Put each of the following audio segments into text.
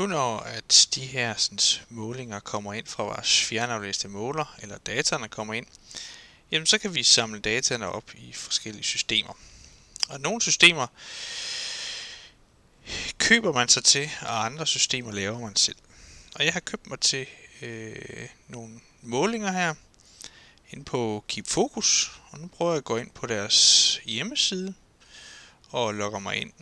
Nu når at de her målinger kommer ind fra vores fjernaflæste måler, eller dataerne kommer ind, jamen så kan vi samle dataene op i forskellige systemer. Og nogle systemer køber man sig til, og andre systemer laver man selv. Og jeg har købt mig til nogle målinger her inde på Keep Focus, og nu prøver jeg at gå ind på deres hjemmeside og logger mig ind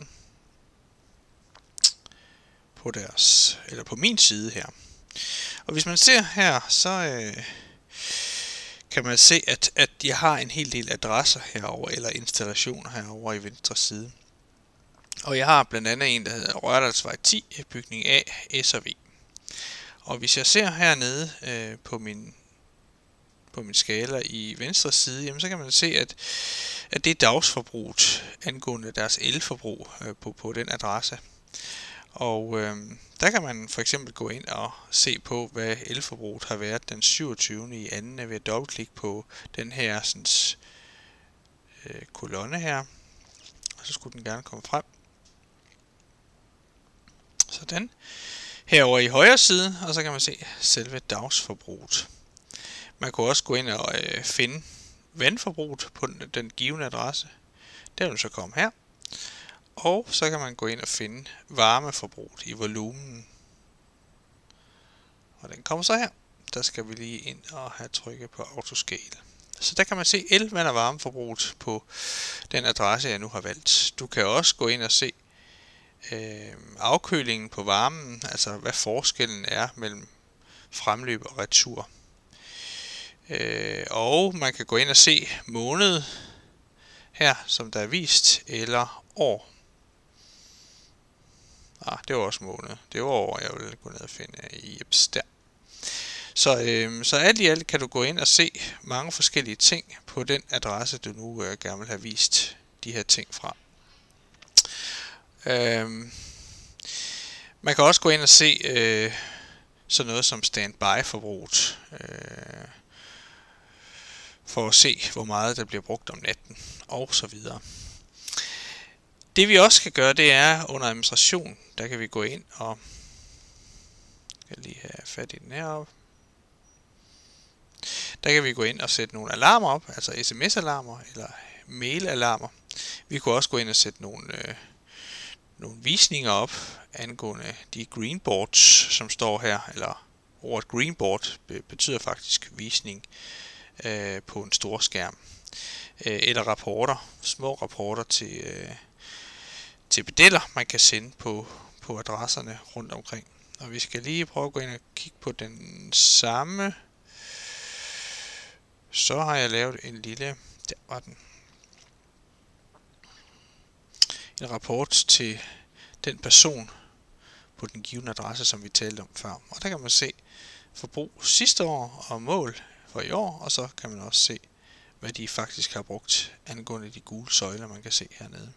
på deres, eller på min side her. Og hvis man ser her, så kan man se, at jeg har en hel del adresser herover eller installationer herover i venstre side. Og jeg har blandt andet en, der hedder Rørdalsvej 10, bygning A, S og V. Og hvis jeg ser hernede på min skala i venstre side, jamen så kan man se, at det er dagsforbruget angående deres elforbrug på den adresse. Og der kan man for eksempel gå ind og se på, hvad elforbruget har været den 27. i anden ved at dobbeltklikke på den her kolonne her. Og så skulle den gerne komme frem. Sådan. Herover i højre side, og så kan man se selve dagsforbruget. Man kan også gå ind og finde vandforbruget på den givne adresse. Der vil så komme her. Og så kan man gå ind og finde varmeforbruget i volumen. Og den kommer så her. Der skal vi lige ind og have trykket på autoscale. Så der kan man se el, vand og varmeforbruget på den adresse, jeg nu har valgt. Du kan også gå ind og se afkølingen på varmen, altså hvad forskellen er mellem fremløb og retur. Og man kan gå ind og se måned her, som der er vist, eller år. Det var også måned. Det var år, jeg ville gå ned og finde i Jeps der. Så alt i alt kan du gå ind og se mange forskellige ting på den adresse, du nu gerne vil have vist de her ting fra. Man kan også gå ind og se sådan noget som standby-forbruget, for at se, hvor meget der bliver brugt om natten, og så videre. Det vi også kan gøre, det er under administration, der kan vi gå ind og jeg kan lige have fat i den heroppe. Der kan vi gå ind og sætte nogle alarmer op, altså sms-alarmer eller mail-alarmer. Vi kunne også gå ind og sætte nogle visninger op angående de greenboards, som står her, eller ordet greenboard betyder faktisk visning på en stor skærm. Eller rapporter, små rapporter til pedeller, man kan sende på adresserne rundt omkring. Og vi skal lige prøve at gå ind og kigge på den samme. Så har jeg lavet en lille, der var den, en rapport til den person på den givne adresse, som vi talte om før. Og der kan man se forbrug sidste år og mål for i år, og så kan man også se, hvad de faktisk har brugt angående de gule søjler, man kan se hernede.